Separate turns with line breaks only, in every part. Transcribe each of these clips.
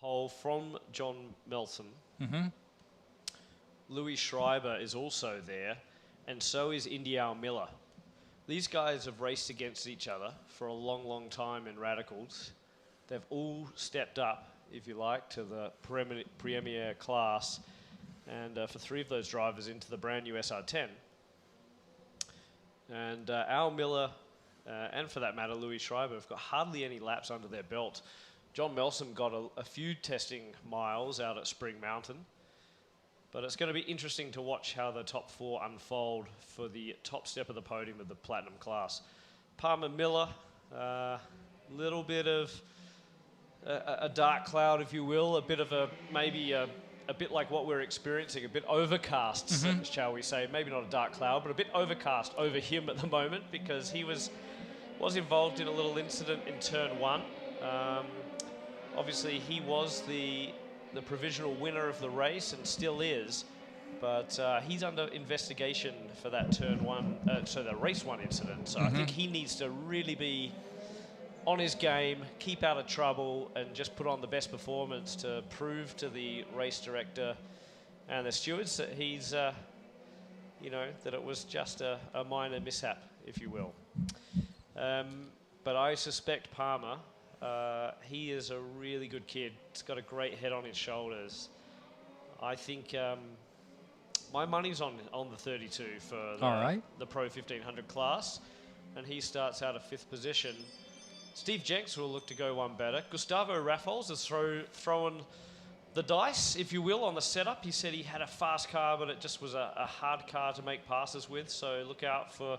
Pole from John Melson. Louis Schreiber is also there, and so is Indial Miller. These guys have raced against each other for a long, long time in radicals. They've all stepped up, if you like, to the premier class, and for 3 of those drivers into the brand new SR10. And Al Miller, and for that matter, Louis Schreiber, have got hardly any laps under their belt. John Melson got a few testing miles out at Spring Mountain, but it's going to be interesting to watch how the top 4 unfold for the top step of the podium of the Platinum class. Palmer Miller, little bit of a dark cloud, if you will, a bit of maybe a bit like what we're experiencing, a bit overcast, shall we say. Maybe not a dark cloud, but a bit overcast over him at the moment, because he was involved in a little incident in turn 1. Obviously, he was the provisional winner of the race and still is, but he's under investigation for that turn 1, so the race 1 incident. So I think he needs to really be on his game, keep out of trouble, and just put on the best performance to prove to the race director and the stewards that he's, you know, that it was just a minor mishap, if you will. But I suspect Palmer, he is a really good kid. He's got a great head on his shoulders. I think my money's on the 32 for the Pro 1500 class, and he starts out of 5th position. Steve Jenks will look to go one better. Gustavo Raffles has thrown the dice, if you will, on the setup. He said he had a fast car, but it just was a hard car to make passes with, so look out for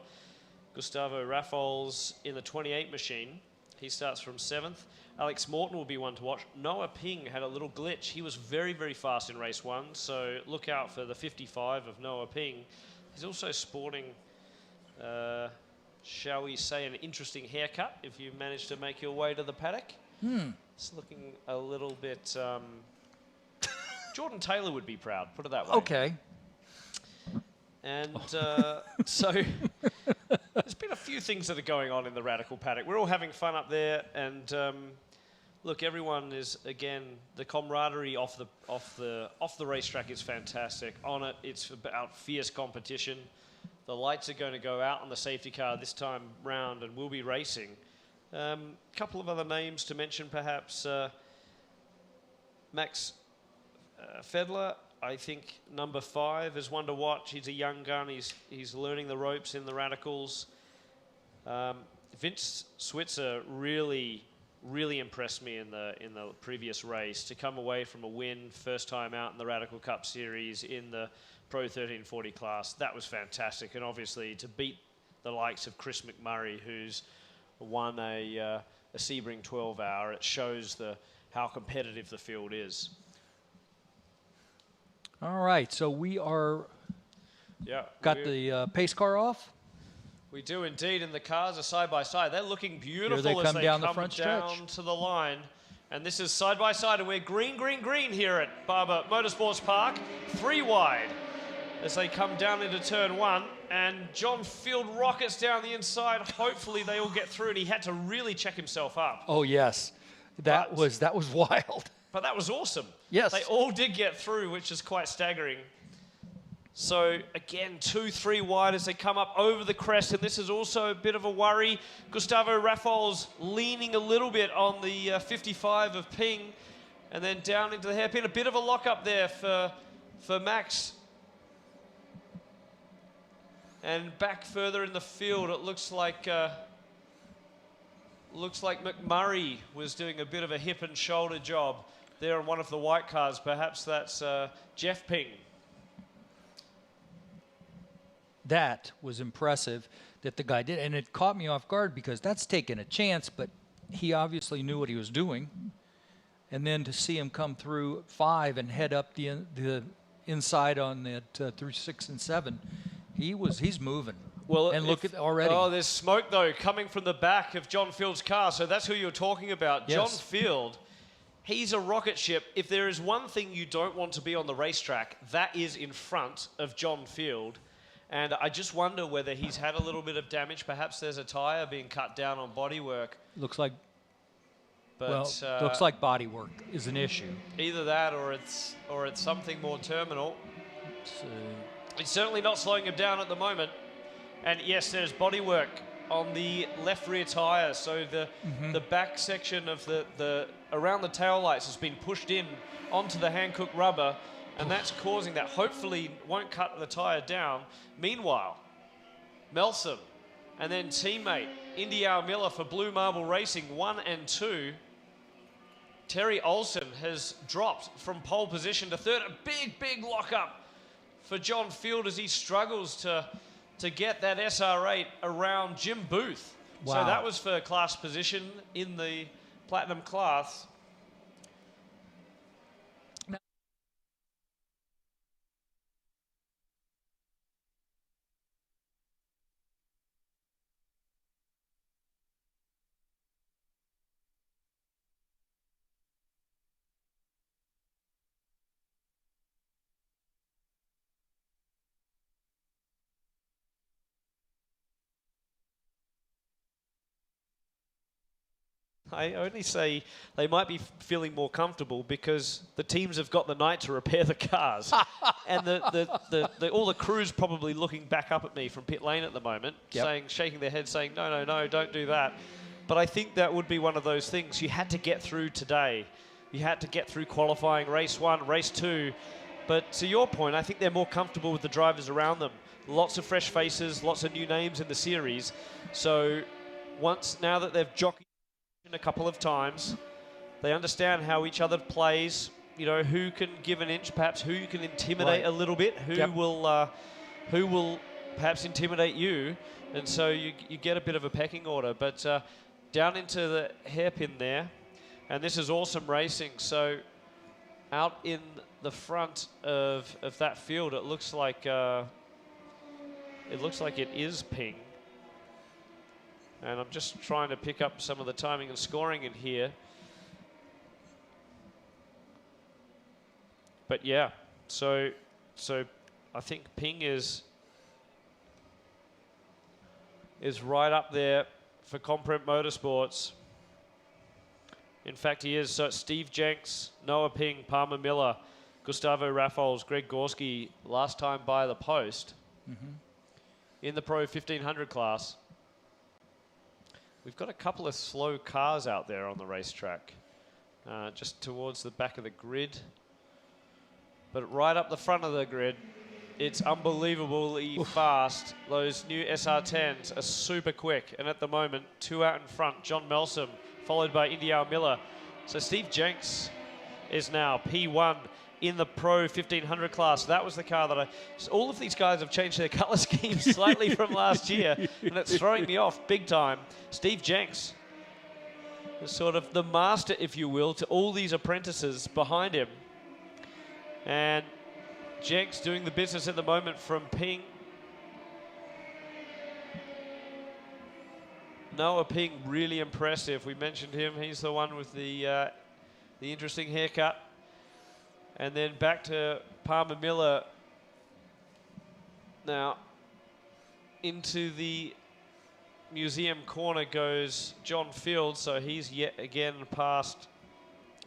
Gustavo Raffles in the 28 machine. He starts from 7th. Alex Morton will be one to watch. Noah Ping had a little glitch. He was very, very fast in race 1, so look out for the 55 of Noah Ping. He's also sporting, shall we say, an interesting haircut if you manage to make your way to the paddock. It's looking a little bit... Jordan Taylor would be proud, put it that way.
Okay.
And so there's been a few things that are going on in the Radical paddock. We're all having fun up there, and look, everyone is, again, the camaraderie off the racetrack is fantastic. On it, it's about fierce competition. The lights are going to go out on the safety car this time round, and we'll be racing. A couple of other names to mention, perhaps. Max Fedler, I think number 5 is one to watch. He's a young gun. He's learning the ropes in the radicals. Vince Switzer really impressed me in the previous race. To come away from a win, first time out in the Radical Cup Series in the Pro 1340 class, that was fantastic. And obviously to beat the likes of Chris McMurray, who's won a Sebring 12-hour, it shows how competitive the field is.
All right, so we are got the pace car off.
We do indeed, and the cars are side by side. They're looking beautiful
Here they come
as they
down
come
the front
down
stretch
to the line. And this is side by side, and we're green, green, green here at Barber Motorsports Park. 3 wide as they come down into turn 1. And John Field rockets down the inside. Hopefully they all get through, and he had to really check himself up.
Oh yes, that was wild.
But that was awesome.
Yes.
They all did get through, which is quite staggering. So, again, 2-3 wide as they come up over the crest, and this is also a bit of a worry. Gustavo Raffles leaning a little bit on the 55 of Ping, and then down into the hairpin. A bit of a lock-up there for Max. And back further in the field, it looks like McMurray was doing a bit of a hip and shoulder job there on one of the white cars. Perhaps that's Jeff Ping.
That was impressive that the guy did, and it caught me off guard because that's taking a chance, but he obviously knew what he was doing. And then to see him come through 5 and head up the inside on that through 6 and 7, he's moving. Well, and look at already.
Oh, there's smoke though coming from the back of John Field's car. So that's who you're talking about, yes. John Field. He's a rocket ship. If there is one thing you don't want to be on the racetrack, that is in front of John Field. And I just wonder whether he's had a little bit of damage. Perhaps there's a tyre being cut down on bodywork.
Looks like
But
well, looks like body work is an issue.
either that or it's something more terminal.
So,
It's certainly not slowing him down at the moment. And yes, there's body work on the left rear tyre. So the back section of the around the tail lights has been pushed in onto the Hankook rubber, and that's causing that. Hopefully won't cut the tyre down. Meanwhile, Melsom and then teammate Indy Miller for Blue Marble Racing 1 and 2. Terry Olsen has dropped from pole position to third. A big lock-up for John Field as he struggles to get that SR8 around Jim Booth.
Wow.
So that was for class position in the Platinum class. I only say they might be feeling more comfortable because the teams have got the night to repair the cars. And all the crew's probably looking back up at me from pit lane at the moment, shaking their heads, saying, no, don't do that. But I think that would be one of those things you had to get through today. You had to get through qualifying race 1, race 2. But to your point, I think they're more comfortable with the drivers around them. Lots of fresh faces, lots of new names in the series. So now that they've jockeyed a couple of times, they understand how each other plays, who can give an inch, perhaps who can intimidate a little bit, who will perhaps intimidate you, and so you get a bit of a pecking order. But down into the hairpin there, and this is awesome racing. So out in the front of that field, it looks like it is Ping. And I'm just trying to pick up some of the timing and scoring in here. But yeah, so I think Ping is right up there for Comprint Motorsports. In fact, he is. So it's Steve Jenks, Noah Ping, Palmer Miller, Gustavo Raffles, Greg Gorski, last time by the post in the Pro 1500 class. We've got a couple of slow cars out there on the racetrack, just towards the back of the grid. But right up the front of the grid, it's unbelievably fast. Those new SR10s are super quick. And at the moment, 2 out in front, John Melsom, followed by Indy Miller. So Steve Jenks is now P1 in the Pro 1500 class. That was the car that all of these guys have changed their color scheme slightly from last year, and it's throwing me off big time. Steve Jenks is sort of the master, if you will, to all these apprentices behind him. And Jenks doing the business at the moment from Ping. Noah Ping, really impressive. We mentioned him. He's the one with the interesting haircut. And then back to Palmer Miller. Now, into the museum corner goes John Field, so he's yet again past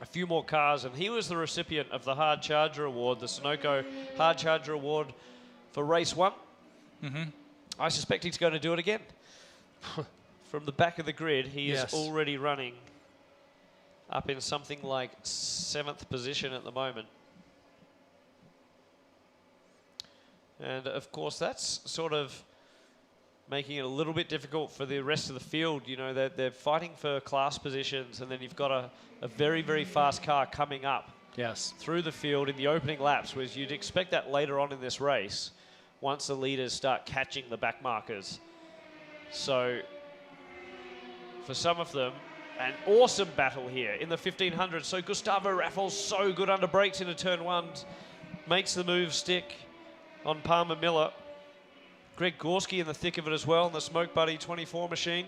a few more cars, and he was the recipient of the Hard Charger Award, the Sunoco Hard Charger Award for race 1. I suspect he's going to do it again. From the back of the grid, he is already running up in something like 7th position at the moment. And of course, that's sort of making it a little bit difficult for the rest of the field. They're fighting for class positions, and then you've got a very, very fast car coming up through the field in the opening laps, whereas you'd expect that later on in this race, once the leaders start catching the back markers. So for some of them, an awesome battle here in the 1500. So Gustavo Raffles, so good under brakes into turn 1, makes the move stick on Palmer Miller. Greg Gorski in the thick of it as well in the Smoke Buddy 24 machine.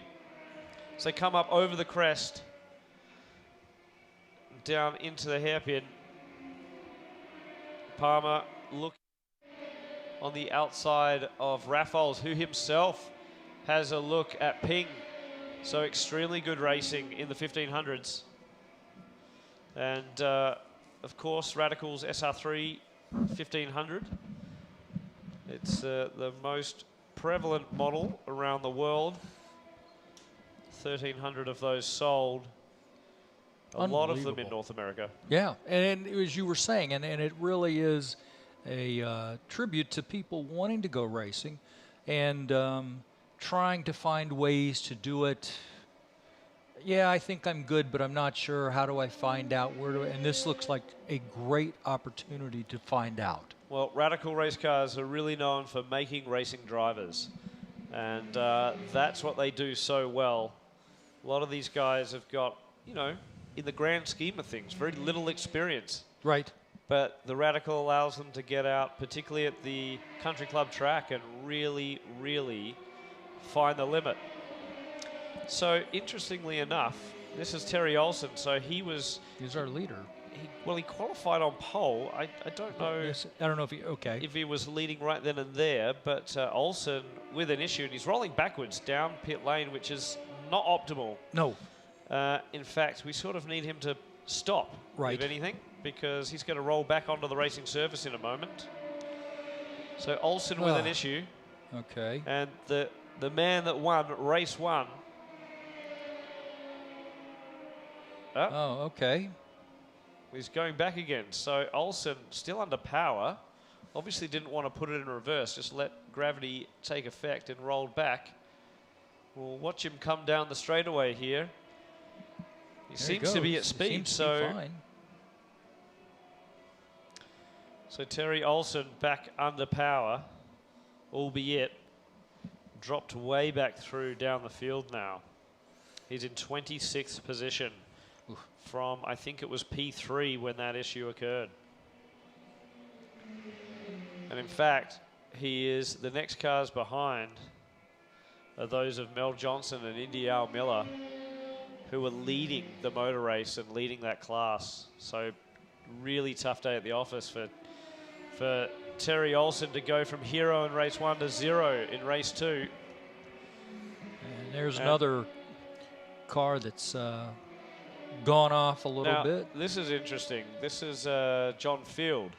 So they come up over the crest, down into the hairpin. Palmer looking on the outside of Raffles, who himself has a look at Ping. So extremely good racing in the 1500s. And of course, Radical's SR3 1500. It's the most prevalent model around the world. 1,300 of those sold. A lot of them in North America.
Yeah, and as you were saying, and it really is a tribute to people wanting to go racing and trying to find ways to do it. Yeah, I think I'm good, but I'm not sure. How do I find out? And this looks like a great opportunity to find out.
Well, Radical race cars are really known for making racing drivers. And that's what they do so well. A lot of these guys have got, you know, in the grand scheme of things, very little experience.
Right.
But the Radical allows them to get out, particularly at the country club track, and really, really find the limit. So, interestingly enough, this is Terry Olsen. So he's
our leader.
He qualified on pole. I don't know.
Yes, I don't know if he
was leading right then and there, but Olsen with an issue, and he's rolling backwards down pit lane, which is not optimal.
No.
In fact, we sort of need him to stop,
right,
if anything, because he's going to roll back onto the racing surface in a moment. So Olsen with an issue.
Okay.
And the man that won race 1.
Oh, okay.
He's going back again. So Olsen still under power. Obviously didn't want to put it in reverse. Just let gravity take effect and rolled back. We'll watch him come down the straightaway here. He seems to be at speed. So Terry Olsen back under power, albeit dropped way back through down the field now. He's in 26th position. From, I think it was P3 when that issue occurred. And in fact, the next cars behind are those of Mel Johnson and Indy Al Miller, who are leading the motor race and leading that class. So really tough day at the office for Terry Olsen to go from hero in race 1 to 0 in race 2.
And there's another car that's gone off a little bit.
This is interesting. This is John Field.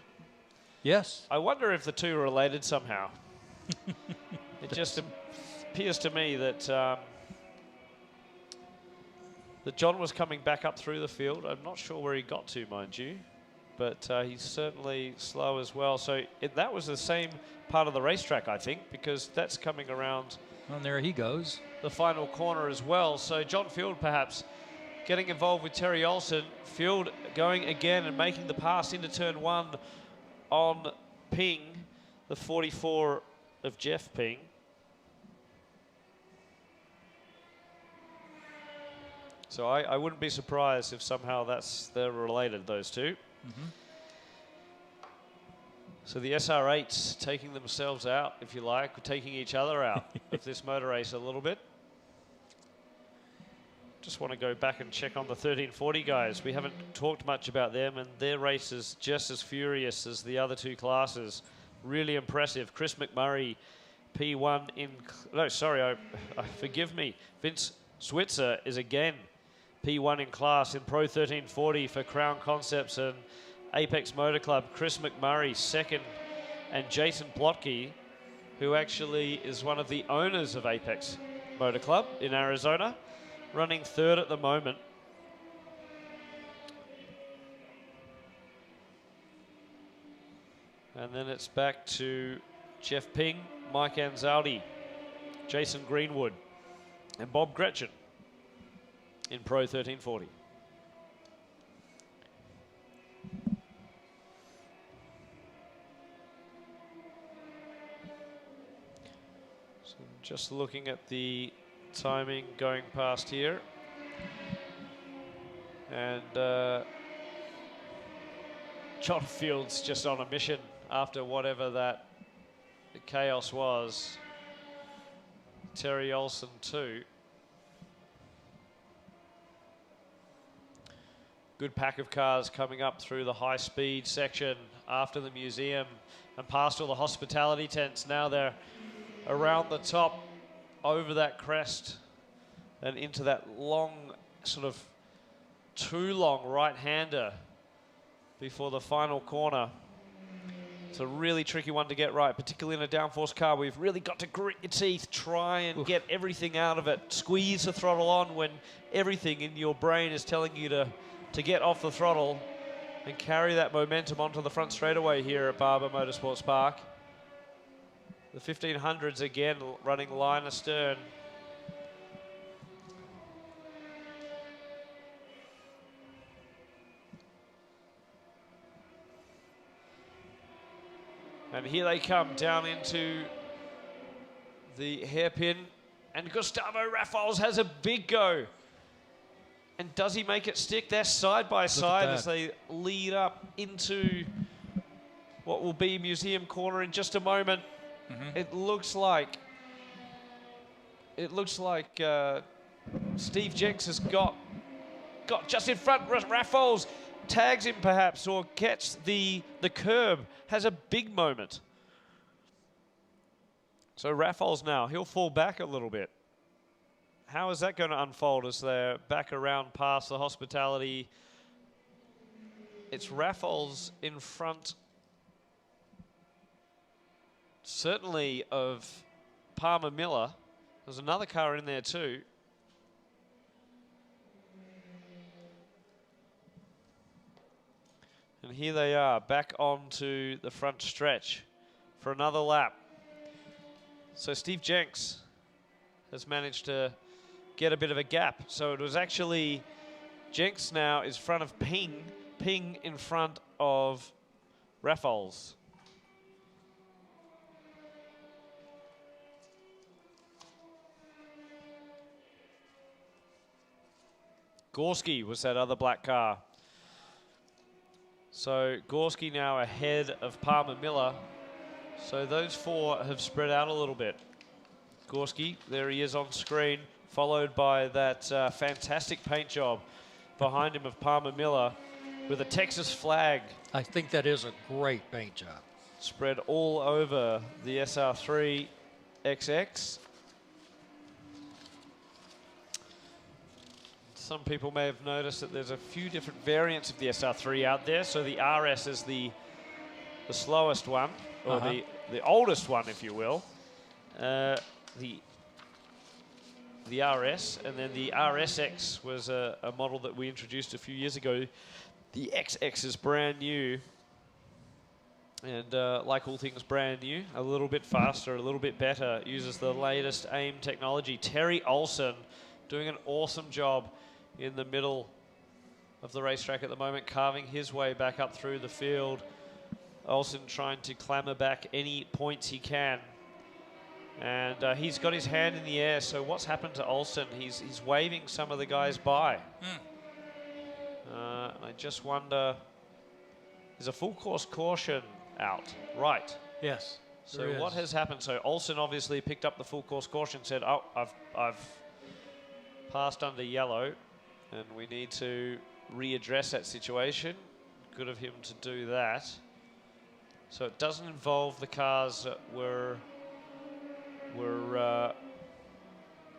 Yes.
I wonder if the two are related somehow. It just appears to me that John was coming back up through the field. I'm not sure where he got to, mind you, but he's certainly slow as well. So that was the same part of the racetrack, I think, because that's coming around.
And there he goes.
The final corner as well. So John Field perhaps getting involved with Terry Olsen. Field going again and making the pass into turn 1 on Ping, the 44 of Jeff Ping. So I wouldn't be surprised if somehow they're related, those two.
Mm-hmm.
So the SR8s taking themselves out, if you like, taking each other out of this motor race a little bit. Just want to go back and check on the 1340 guys. We haven't talked much about them, and their race is just as furious as the other two classes. Really impressive. Chris McMurray, P1 in... No, sorry, forgive me. Vince Switzer is again P1 in class in Pro 1340 for Crown Concepts and Apex Motor Club. Chris McMurray second, and Jason Plotke, who actually is one of the owners of Apex Motor Club in Arizona, running third at the moment. And then it's back to Jeff Ping, Mike Anzaldi, Jason Greenwood, and Bob Gretchen in Pro 1340. So just looking at the timing going past here, and John Field's just on a mission after whatever that chaos was. Terry Olsen too. Good pack of cars coming up through the high speed section after the museum and past all the hospitality tents. Now they're around the top, over that crest and into that long sort of too long right-hander before the final corner. It's a really tricky one to get right, particularly in a downforce car. We've really got to grit your teeth, try and get everything out of it, squeeze the throttle on when everything in your brain is telling you to get off the throttle and carry that momentum onto the front straightaway here at Barber Motorsports Park. The 1500s again running line astern. And here they come down into the hairpin. And Gustavo Raffles has a big go. And does he make it stick? They're side by side as they lead up into what will be Museum Corner in just a moment. It looks like Steve Jenks has got just in front. Raffles tags him perhaps, or gets the curb, has a big moment. So Raffles now, he'll fall back a little bit. How is that going to unfold as they're back around past the hospitality? It's Raffles in front, certainly, of Palmer Miller. There's another car in there too. And here they are, back onto the front stretch for another lap. So Steve Jenks has managed to get a bit of a gap. So it was actually Jenks now is front of Ping in front of Raffles. Gorski was that other black car. So Gorski now ahead of Palmer Miller. So those four have spread out a little bit. Gorski, there he is on screen, followed by that fantastic paint job behind him of Palmer Miller with a Texas flag.
I think that is a great paint job.
Spread all over the SR3 XX. Some people may have noticed that there's a few different variants of the SR3 out there. So the RS is the slowest one, or the oldest one, if you will. The RS, and then the RSX was a model that we introduced a few years ago. The XX is brand new, and like all things brand new, a little bit faster, a little bit better, uses the latest AIM technology. Terry Olsen doing an awesome job in the middle of the racetrack at the moment, carving his way back up through the field. Olsen trying to clamber back any points he can. And he's got his hand in the air, so what's happened to Olsen? He's waving some of the guys by. I just wonder, is a full course caution out? Right.
Yes.
So what has happened? So Olsen obviously picked up the full course caution, said, oh, I've passed under yellow, and we need to readdress that situation. Good of him to do that. So it doesn't involve the cars that were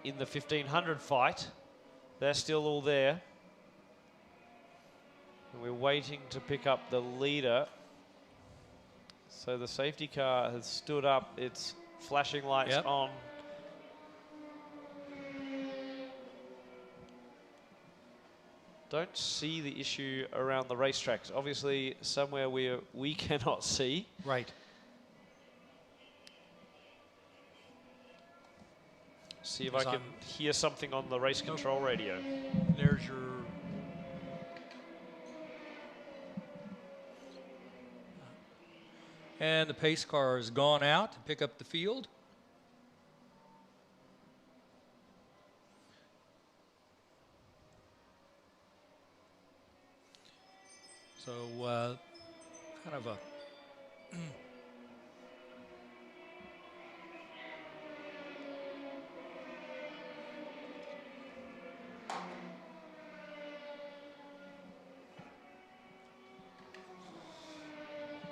in the 1500 fight. They're still all there. And we're waiting to pick up the leader. So the safety car has stood up, its flashing lights on. Don't see the issue around the racetracks. Obviously, somewhere we cannot see.
Right.
See if I can hear something on the race control radio.
There's your... And the pace car has gone out to pick up the field. So, kind of a...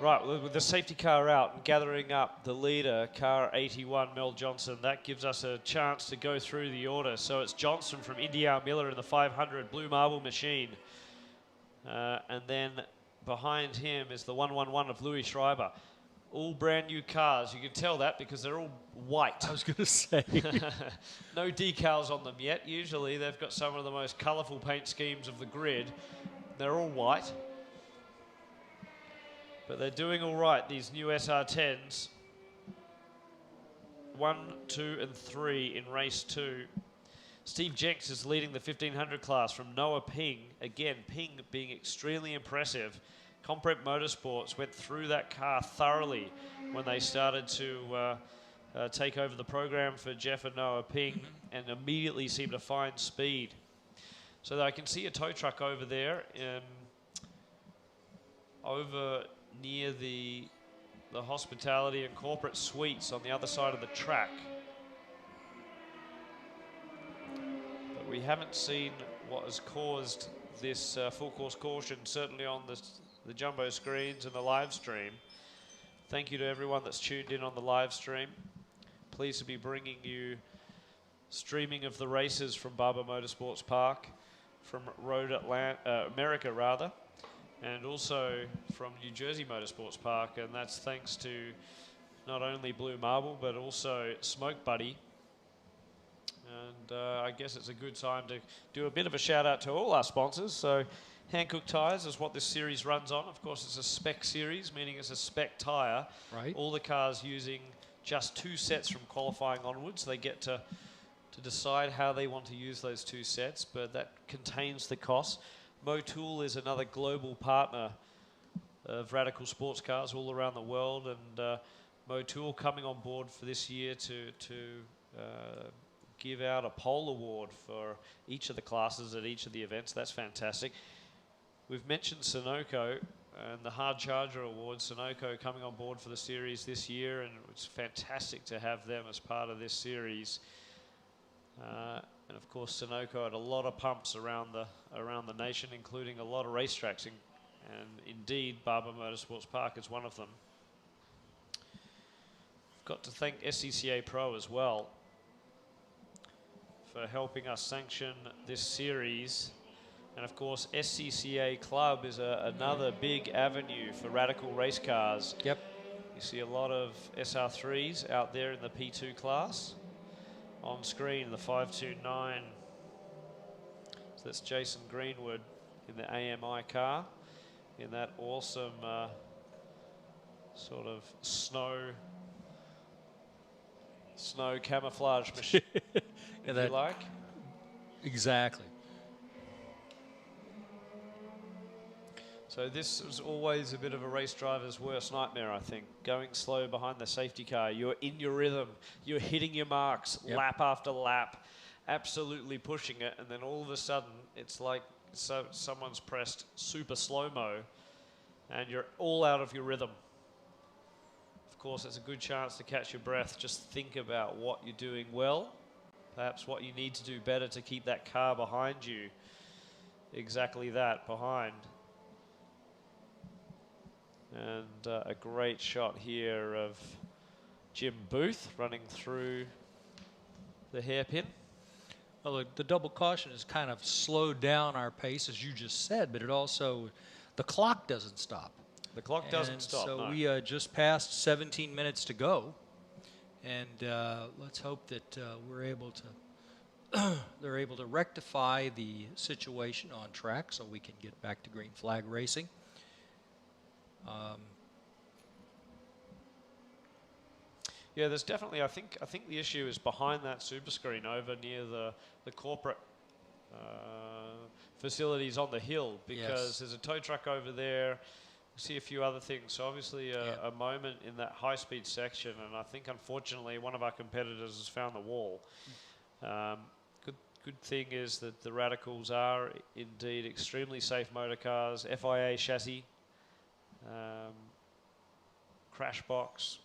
Right, with the safety car out and gathering up the leader, car 81, Mel Johnson, that gives us a chance to go through the order. So it's Johnson from Indiana Miller in the 500 Blue Marble Machine. And then behind him is the 111 of Louis Schreiber. All brand new cars. You can tell that because they're all white.
I was going to say.
No decals on them yet. Usually they've got some of the most colourful paint schemes of the grid. They're all white. But they're doing all right, these new SR10s. 1, 2, and 3 in race 2. Steve Jenks is leading the 1500 class from Noah Ping. Again, Ping being extremely impressive. Comprep Motorsports went through that car thoroughly when they started to take over the program for Jeff and Noah Ping, and immediately seemed to find speed. So I can see a tow truck over there, over near the hospitality and corporate suites on the other side of the track. But we haven't seen what has caused this full course caution, certainly on the jumbo screens and the live stream. Thank you to everyone that's tuned in on the live stream. Pleased to be bringing you streaming of the races from Barber Motorsports Park, from Road America rather, and also from New Jersey Motorsports Park, and that's thanks to not only Blue Marble but also Smoke Buddy. And I guess it's a good time to do a bit of a shout out to all our sponsors. So Hankook Tyres is what this series runs on. Of course, it's a spec series, meaning it's a spec tyre.
Right.
All the cars using just 2 sets from qualifying onwards. They get to decide how they want to use those 2 sets, but that contains the cost. Motul is another global partner of Radical Sports Cars all around the world, and Motul coming on board for this year to give out a pole award for each of the classes at each of the events. That's fantastic. We've mentioned Sunoco and the Hard Charger Award. Sunoco coming on board for the series this year, and it's fantastic to have them as part of this series. And of course, Sunoco had a lot of pumps around the nation, including a lot of racetracks, and indeed Barber Motorsports Park is one of them. Got to thank SCCA Pro as well for helping us sanction this series. And of course, SCCA Club is another big avenue for radical race cars.
Yep.
You see a lot of SR3s out there in the P2 class. On screen, the 529. So that's Jason Greenwood in the AMI car, in that awesome sort of snow camouflage machine, if you like.
Exactly.
So this was always a bit of a race driver's worst nightmare, I think. Going slow behind the safety car, you're in your rhythm, you're hitting your marks lap after lap, absolutely pushing it, and then all of a sudden it's like someone's pressed super slow-mo and you're all out of your rhythm. Of course, it's a good chance to catch your breath. Just think about what you're doing well, perhaps what you need to do better to keep that car behind you. Exactly that, behind. And a great shot here of Jim Booth running through the hairpin.
Well, look, the double caution has kind of slowed down our pace, as you just said, but it also, the clock doesn't stop.
The clock doesn't stop,
so
no.
we just passed 17 minutes to go, and let's hope that we're able to they're able to rectify the situation on track so we can get back to green flag racing.
Yeah, there's definitely, I think the issue is behind that super screen over near the corporate facilities on the hill, because there's a tow truck over there. See a few other things. So obviously a moment in that high-speed section, and I think unfortunately one of our competitors has found the wall. Good thing is that the Radicals are indeed extremely safe motor cars, FIA chassis, crash box,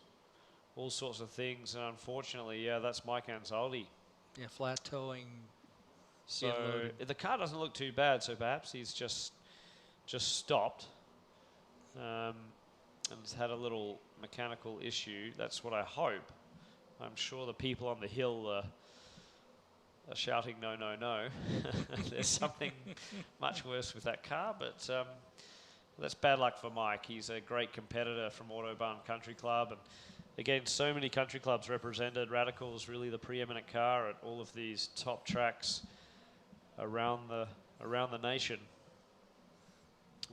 all sorts of things, and unfortunately, that's Mike Anzaldi.
Yeah, flat towing.
So the car doesn't look too bad, so perhaps he's just stopped. and has had a little mechanical issue. That's what I hope. I'm sure the people on the hill are shouting no, no, no. There's something much worse with that car, but that's bad luck for Mike. He's a great competitor from Autobahn Country Club, and again, so many country clubs represented. Radical is really the preeminent car at all of these top tracks around the nation.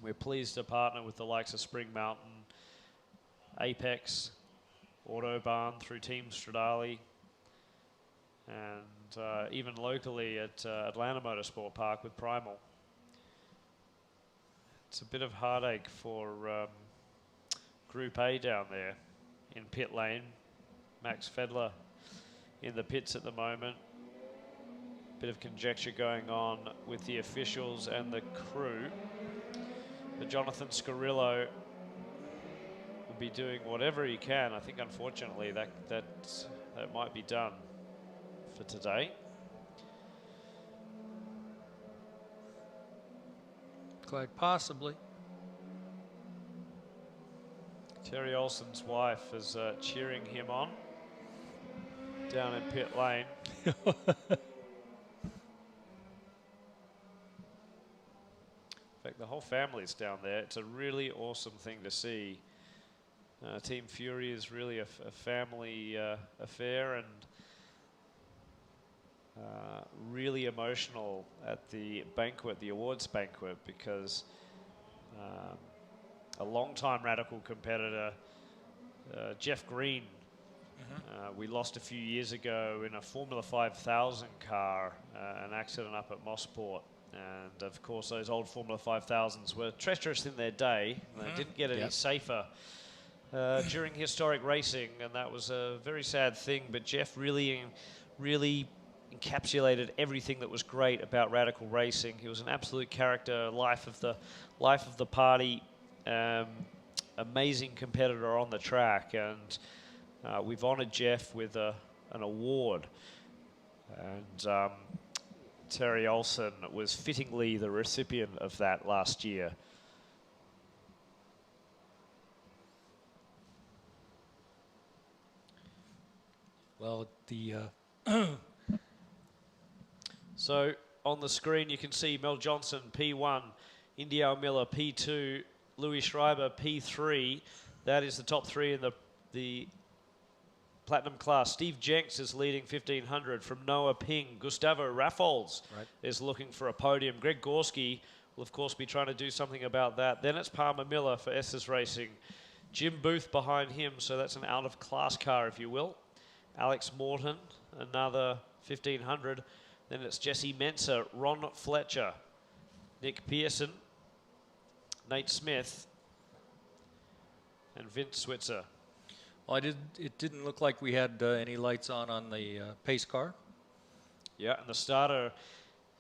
We're pleased to partner with the likes of Spring Mountain, Apex, Autobahn through Team Stradale, and even locally at Atlanta Motorsport Park with Primal. It's a bit of heartache for Group A down there in pit lane. Max Fedler in the pits at the moment. Bit of conjecture going on with the officials and the crew. But Jonathan Scarillo will be doing whatever he can. I think, unfortunately, that might be done for today.
Quite possibly.
Terry Olson's wife is cheering him on down in pit lane. In fact, the whole family's down there. It's a really awesome thing to see. Team Fury is really a family affair, and really emotional at the banquet, the awards banquet, because a long-time Radical competitor, Jeff Green, we lost a few years ago in a Formula 5000 car, an accident up at Mosport. And of course, those old Formula 5000s were treacherous in their day. They didn't get any safer during historic racing, and that was a very sad thing. But Jeff really encapsulated everything that was great about Radical racing. He was an absolute character, life of the party, amazing competitor on the track, and we've honoured Jeff with an award. And Terry Olson was fittingly the recipient of that last year.
Well, the
so on the screen you can see Mel Johnson P1, Indio Miller P2, Louis Schreiber P3. That is the top three in the Platinum class. Steve Jenks is leading 1500 from Noah Ping. Gustavo Raffles is looking for a podium. Greg Gorski will, of course, be trying to do something about that. Then it's Palmer Miller for Esses Racing. Jim Booth behind him, so that's an out-of-class car, if you will. Alex Morton, another 1500. Then it's Jesse Mensa, Ron Fletcher, Nick Pearson, Nate Smith, and Vince Switzer.
Well, it didn't look like we had any lights on the pace car.
Yeah, and the starter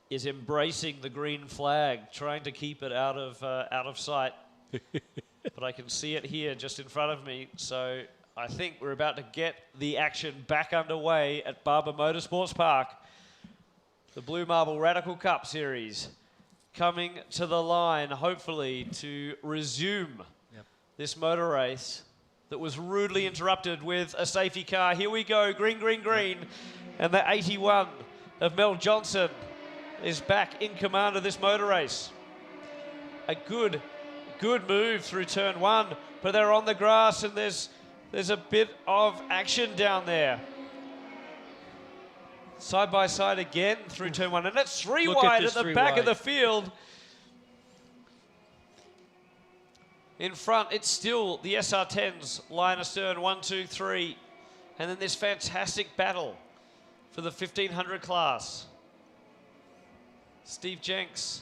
is embracing the green flag, trying to keep it out of sight. But I can see it here just in front of me, so I think we're about to get the action back underway at Barber Motorsports Park. The Blue Marble Radical Cup Series coming to the line, hopefully, to resume this motor race that was rudely interrupted with a safety car. Here we go, green, green, green. And the 81 of Mel Johnson is back in command of this motor race. A good move through turn one, but they're on the grass and there's a bit of action down there. Side by side again through turn one, and it's three wide at the back of the field. In front, it's still the SR10s, line astern, 1, 2, 3. And then this fantastic battle for the 1500 class. Steve Jenks.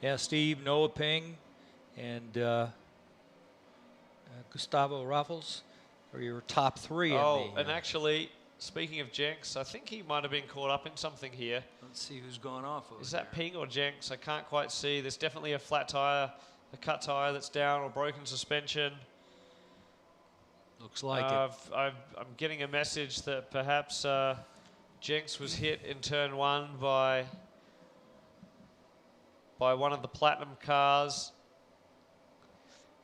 Yeah, Steve, Noah Ping, and Gustavo Raffles are your top three.
And actually, speaking of Jenks, I think he might have been caught up in something here.
Let's see who's gone off over
Is that
there.
Ping or Jenks? I can't quite see. There's definitely a flat tyre, a cut tyre that's down, or broken suspension.
Looks like it.
I'm getting a message that perhaps Jenks was hit in turn one by by one of the platinum cars.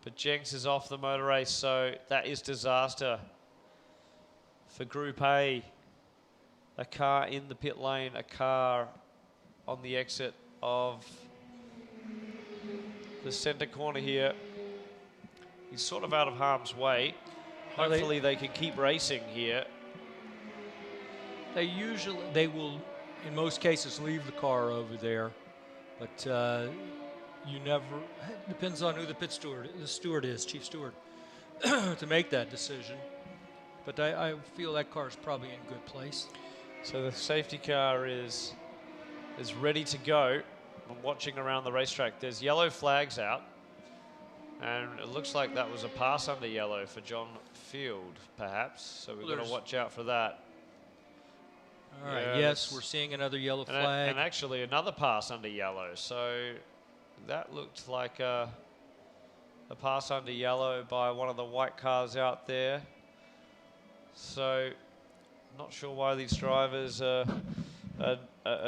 But Jenks is off the motor race, so that is disaster for Group A. A car in the pit lane, a car on the exit of the center corner here. He's sort of out of harm's way. Hopefully they can keep racing here.
They will, in most cases, leave the car over there, but you never. It depends on who the steward is, chief steward, to make that decision. But I feel that car is probably in good place.
So the safety car is ready to go. I'm watching around the racetrack. There's yellow flags out, and it looks like that was a pass under yellow for John Field, perhaps. So we've got to watch out for that.
All right. Yes, we're seeing another yellow flag,
and actually another pass under yellow. So that looked like a pass under yellow by one of the white cars out there. So not sure why these drivers are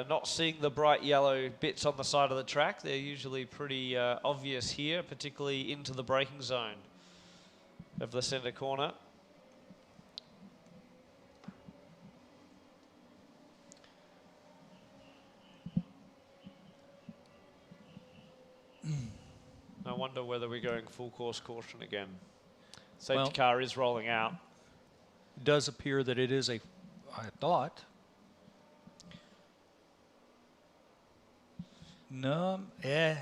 not seeing the bright yellow bits on the side of the track. They're usually pretty obvious here, particularly into the braking zone of the center corner. I wonder whether we're going full course caution again. Safety car is rolling out.
It does appear that it is I thought. No, yeah.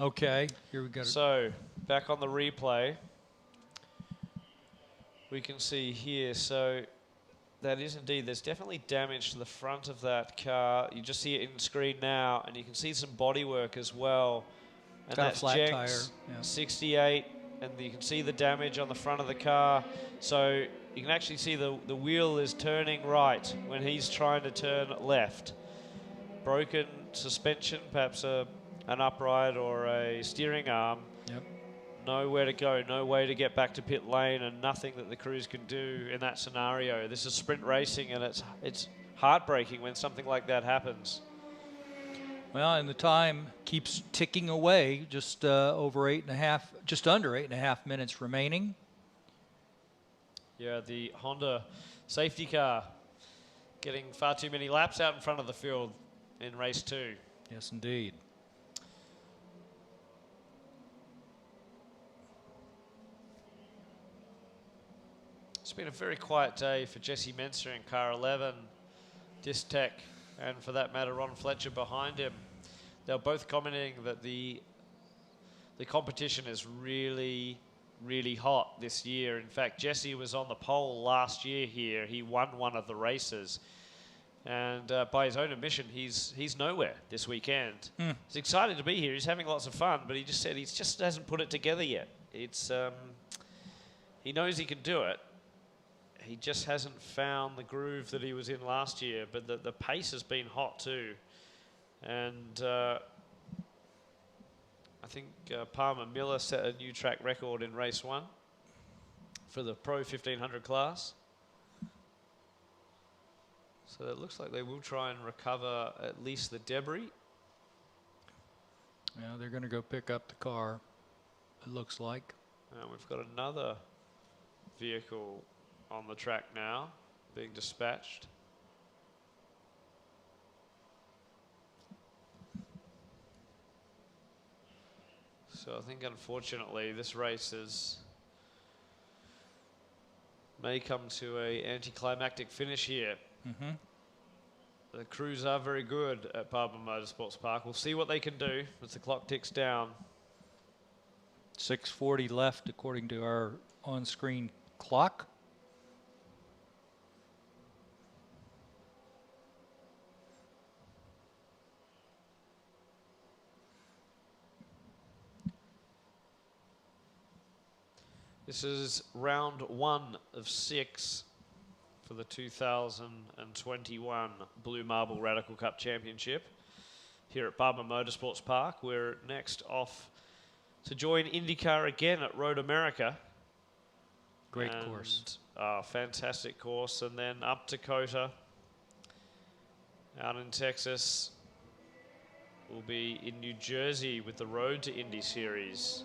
Okay, here we go.
So, back on the replay, we can see here, so that is indeed, there's definitely damage to the front of that car. You just see it in screen now, and you can see some bodywork as well. And
got
that's
a flat
Jenks,
tire. Yeah.
68, and you can see the damage on the front of the car. So you can actually see the wheel is turning right when he's trying to turn left. Broken suspension, perhaps an upright or a steering arm.
Yep.
Nowhere to go, no way to get back to pit lane, and nothing that the crews can do in that scenario. This is sprint racing, and it's heartbreaking when something like that happens.
Well, and the time keeps ticking away, just under 8.5 minutes remaining.
Yeah, the Honda safety car getting far too many laps out in front of the field in race 2.
Yes, indeed.
It's been a very quiet day for Jesse Menser in car 11, Disc Tech, and for that matter, Ron Fletcher behind him. They're both commenting that the competition is really, really hot this year. In fact, Jesse was on the pole last year here. He won one of the races. And by his own admission, he's nowhere this weekend. He's excited to be here. He's having lots of fun, but he just said he just hasn't put it together yet. It's he knows he can do it. He just hasn't found the groove that he was in last year, but the pace has been hot too. And I think Palmer Miller set a new track record in race 1 for the Pro 1500 class. So it looks like they will try and recover at least the debris.
Yeah, they're going to go pick up the car, it looks like.
And we've got another vehicle on the track now, being dispatched. So I think, unfortunately, this race may come to a anticlimactic finish here. The crews are very good at Barber Motorsports Park. We'll see what they can do as the clock ticks down.
6:40 left, according to our on-screen clock.
This is round 1 of 6 for the 2021 Blue Marble Radical Cup Championship here at Barber Motorsports Park. We're next off to join IndyCar again at Road America.
Great course.
Fantastic course. And then up to COTA. Out in Texas, we'll be in New Jersey with the Road to Indy Series.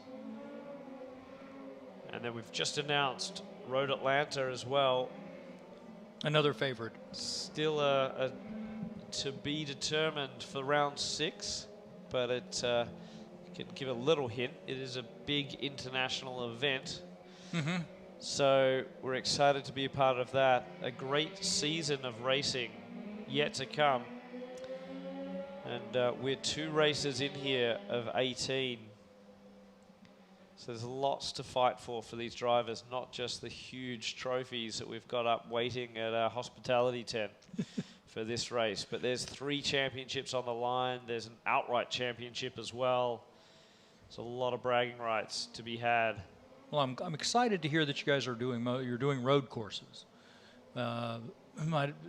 And then we've just announced Road Atlanta as well.
Another favorite.
Still a to be determined for round 6, but it can give a little hint. It is a big international event. So we're excited to be a part of that. A great season of racing yet to come. And we're 2 races in here of 18. So there's lots to fight for these drivers, not just the huge trophies that we've got up waiting at our hospitality tent for this race. But there's 3 championships on the line. There's an outright championship as well. There's a lot of bragging rights to be had.
Well, I'm excited to hear that you guys are doing you're doing road courses. I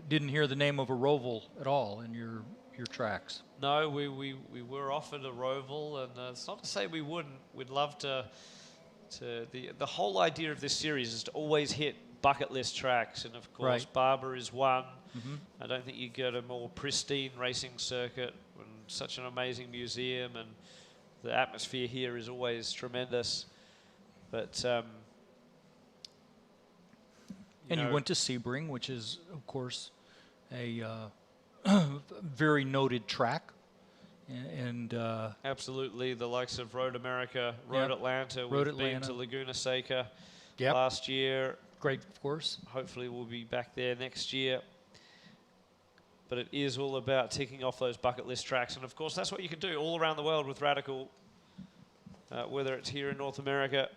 didn't hear the name of a roval at all in your tracks.
No, we were offered a roval, and it's not to say we wouldn't. We'd love to. The whole idea of this series is to always hit bucket list tracks, and of course, Barber is one. I don't think you get a more pristine racing circuit and such an amazing museum, and the atmosphere here is always tremendous. But
you went to Sebring, which is, of course, a very noted track, and
absolutely the likes of Road America, Road Atlanta. We've been to Laguna Seca last year.
Great course.
Hopefully we'll be back there next year. But it is all about ticking off those bucket list tracks, and of course that's what you can do all around the world with Radical, whether it's here in North America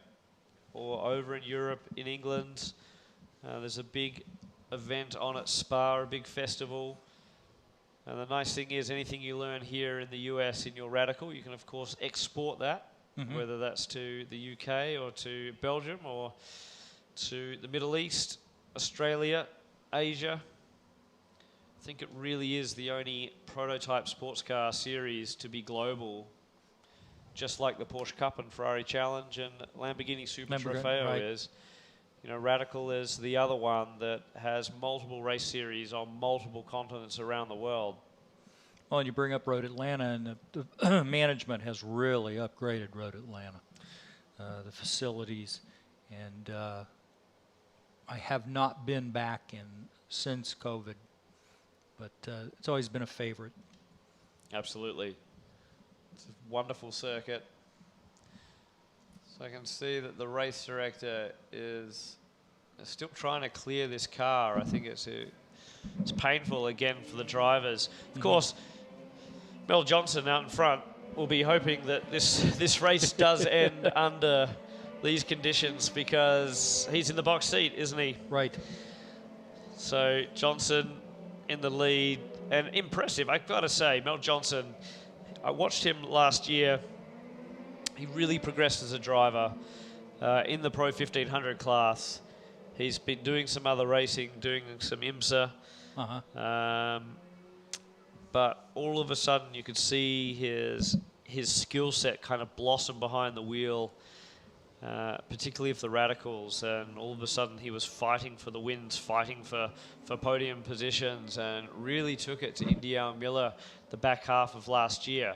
or over in Europe, in England. There's a big event on at Spa, a big festival. And the nice thing is, anything you learn here in the US in your Radical, you can of course export that, whether that's to the UK or to Belgium or to the Middle East, Australia, Asia. I think it really is the only prototype sports car series to be global, just like the Porsche Cup and Ferrari Challenge and Lamborghini Super Trofeo is. You know, Radical is the other one that has multiple race series on multiple continents around the world.
Well, and you bring up Road Atlanta, and the management has really upgraded Road Atlanta, the facilities, and I have not been back since COVID, but it's always been a favorite.
Absolutely. It's a wonderful circuit. So I can see that the race director is still trying to clear this car. I think it's painful again for the drivers. Of course, Mel Johnson out in front will be hoping that this race does end under these conditions, because he's in the box seat, isn't he?
Right.
So Johnson in the lead, and impressive. I've got to say, Mel Johnson, I watched him last year. He really progressed as a driver in the Pro 1500 class. He's been doing some other racing, doing some IMSA. But all of a sudden you could see his skill set kind of blossom behind the wheel, particularly of the Radicals. And all of a sudden he was fighting for the wins, fighting for podium positions, and really took it to Indy and Miller the back half of last year.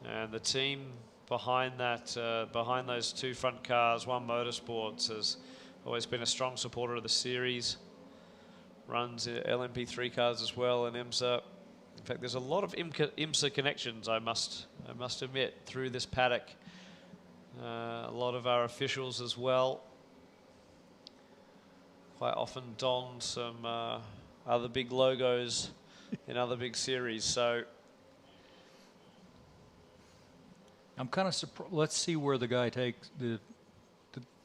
And the team behind that, behind those 2 front cars, One Motorsports, has always been a strong supporter of the series. Runs LMP3 cars as well, and IMSA. In fact, there's a lot of IMSA connections, I must admit, through this paddock. A lot of our officials as well quite often don some other big logos in other big series. So
I'm kind of surprised. Let's see where the guy takes the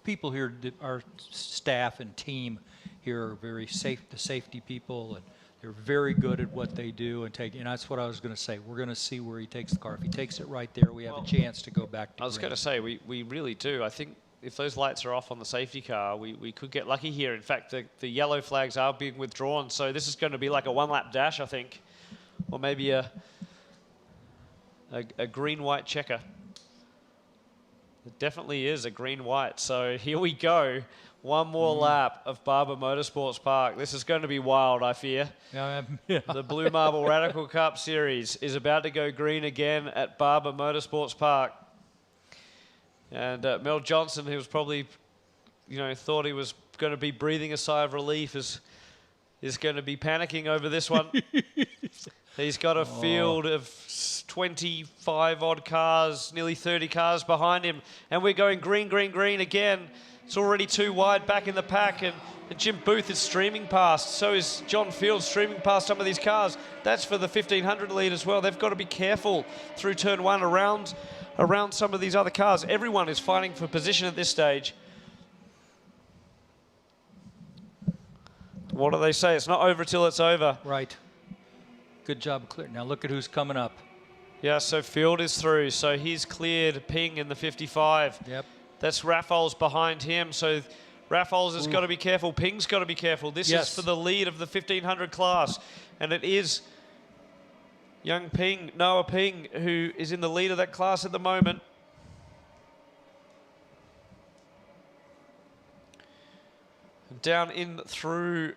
people here. Our staff and team here are very safe. The safety people, and they're very good at what they do. And that's what I was going to say. We're going to see where he takes the car. If he takes it right there, we have a chance to go back to
I was going to say, we really do. I think if those lights are off on the safety car, we could get lucky here. In fact, the yellow flags are being withdrawn, so this is going to be like a 1-lap dash, I think, or maybe a green-white checker. It definitely is a green-white. So here we go. One more lap of Barber Motorsports Park. This is going to be wild, I fear.
Yeah.
The Blue Marble Radical Cup Series is about to go green again at Barber Motorsports Park. And Mel Johnson, who was probably, thought he was going to be breathing a sigh of relief, is going to be panicking over this one. He's got a field of 25-odd cars, nearly 30 cars behind him. And we're going green, green, green again. It's already too wide back in the pack, and Jim Booth is streaming past. So is John Field streaming past some of these cars. That's for the 1500 lead as well. They've got to be careful through turn one around some of these other cars. Everyone is fighting for position at this stage. What do they say? It's not over till it's over.
Right. Good job of clear. Now look at who's coming up.
Yeah, so Field is through. So he's cleared Ping in the 55.
Yep.
That's Raffles behind him. So Raffles has got to be careful. Ping's got to be careful. This is for the lead of the 1500 class. And it is young Ping, Noah Ping, who is in the lead of that class at the moment. Down in through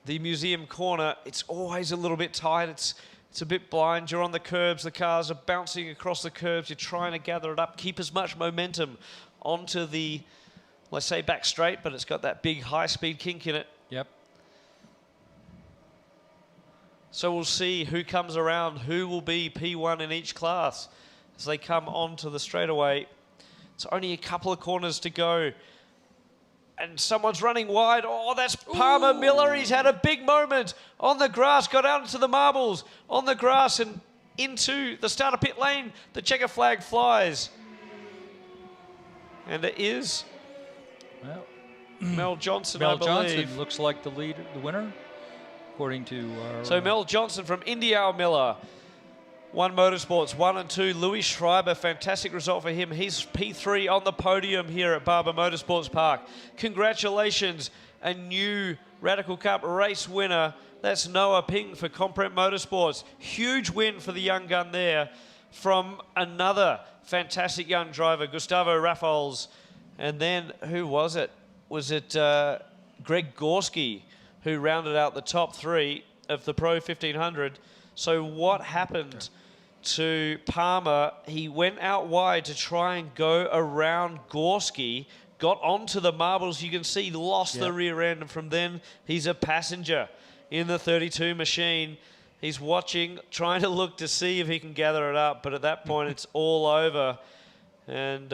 the museum corner, it's always a little bit tight. It's a bit blind. You're on the curbs. The cars are bouncing across the curbs. You're trying to gather it up, keep as much momentum onto the, let's say, back straight, but it's got that big high-speed kink in it.
Yep.
So we'll see who comes around, who will be P1 in each class as they come onto the straightaway. It's only a couple of corners to go. And someone's running wide. Oh, that's Palmer Miller. He's had a big moment on the grass, got out into the marbles, on the grass and into the starter pit lane. The checker flag flies. And it is Mel Johnson, I believe.
Mel Johnson looks like the winner, according to our...
So Mel Johnson from Indiana Miller. One Motorsports, 1 and 2. Louis Schreiber, fantastic result for him. He's P3 on the podium here at Barber Motorsports Park. Congratulations, a new Radical Cup race winner. That's Noah Ping for Comprent Motorsports. Huge win for the young gun there from another fantastic young driver, Gustavo Raffles. And then, who was it? Was it Greg Gorski, who rounded out the top three of the Pro 1500. So what happened to Palmer? He went out wide to try and go around Gorski, got onto the marbles. You can see lost the rear end, and from then he's a passenger in the 32 machine. He's watching, trying to look to see if he can gather it up, but at that point it's all over. And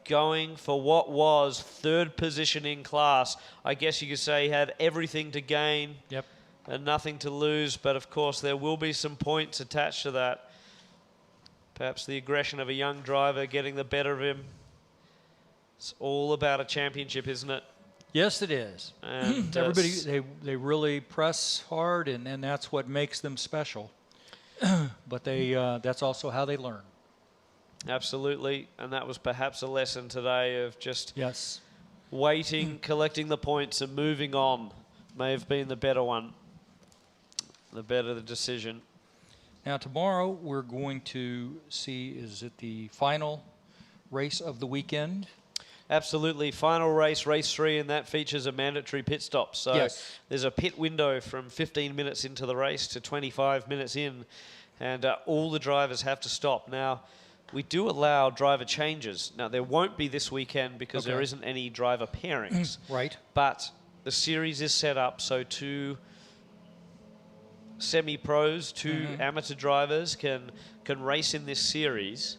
going for what was third position in class. I guess you could say he had everything to gain.
Yep.
And nothing to lose, but of course there will be some points attached to that. Perhaps the aggression of a young driver getting the better of him. It's all about a championship, isn't it?
Yes, it is.
And
everybody, they really press hard, and that's what makes them special. But that's also how they learn.
Absolutely, and that was perhaps a lesson today of just waiting, collecting the points, and moving on. May have been the better one. The better the decision.
Now tomorrow we're going to see, is it the final race of the weekend?
Absolutely. Final race, race 3, and that features a mandatory pit stop. So there's a pit window from 15 minutes into the race to 25 minutes in, and all the drivers have to stop. Now, we do allow driver changes. Now, there won't be this weekend because there isn't any driver pairings.
Right.
But the series is set up so 2 semi-pros, 2 amateur drivers can race in this series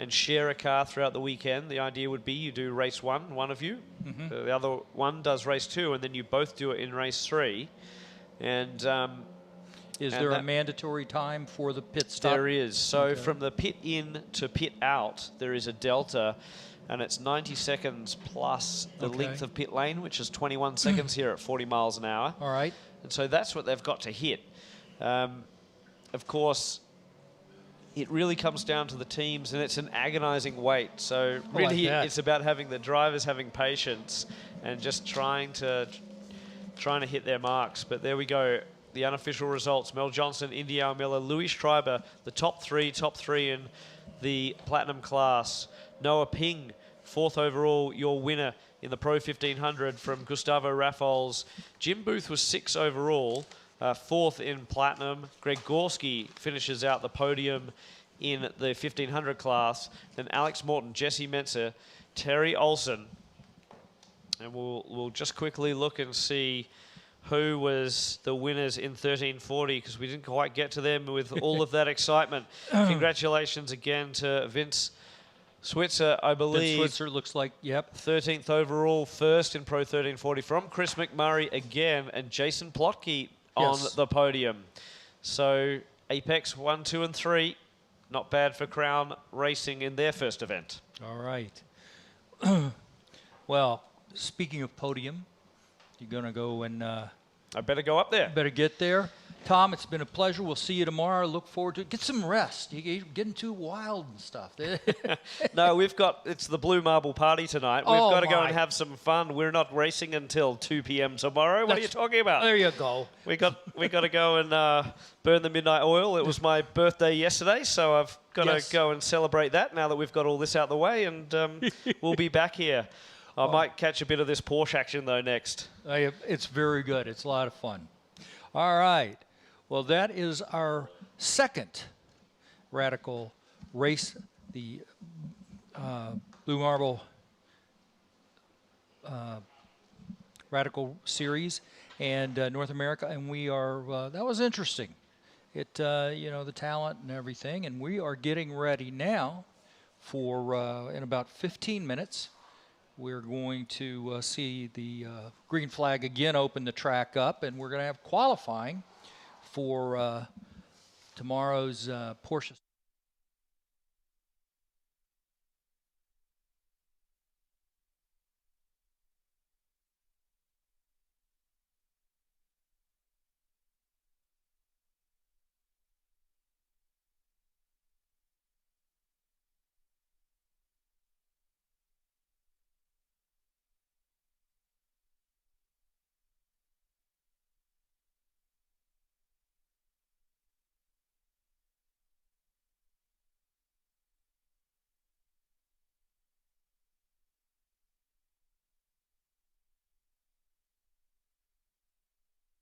and share a car throughout the weekend. The idea would be you do race 1, one of you. The other one does race 2, and then you both do it in race 3. And
is there a mandatory time for the pit stop?
There is. So from the pit in to pit out, there is a delta, and it's 90 seconds plus the length of pit lane, which is 21 seconds here at 40 miles an hour.
All right.
And so that's what they've got to hit. Of course, it really comes down to the teams, and it's an agonizing wait. So really, it's about having the drivers having patience and just trying to hit their marks. But there we go. The unofficial results: Mel Johnson, Indiana Miller, Louis Schreiber, the top three in the platinum class. Noah Ping, 4th overall, your winner. in the Pro 1500 from Gustavo Raffles. Jim Booth was 6 overall, 4th in Platinum. Greg Gorski finishes out the podium in the 1500 class. Then Alex Morton, Jesse Menser, Terry Olson. And we'll just quickly look and see who was the winners in 1340, because we didn't quite get to them with all of that excitement. Congratulations again to Vince Switzer, I believe.
Vince Switzer looks like, yep.
13th overall, first in Pro 1340 from Chris McMurray again, and Jason Plotke on the podium. So Apex 1, 2, and 3, not bad for Crown Racing in their first event.
All right. Well, speaking of podium, you're going to go and...
I better go up there.
Better get there. Tom, it's been a pleasure. We'll see you tomorrow. Look forward to it. Get some rest. You're getting too wild and stuff.
No, it's the Blue Marble Party tonight. We've got to go and have some fun. We're not racing until 2 p.m. tomorrow. What are you talking about?
There you go.
We got to go and burn the midnight oil. It was my birthday yesterday, so I've got to go and celebrate that now that we've got all this out of the way, and we'll be back here. I might catch a bit of this Porsche action, though, next.
It's very good. It's a lot of fun. All right. Well, that is our second Radical race, the Blue Marble Radical Series and North America, and we are, that was interesting. You know, the talent and everything, and we are getting ready now for, in about 15 minutes, we're going to see the green flag again open the track up, and we're going to have qualifying for tomorrow's Porsche.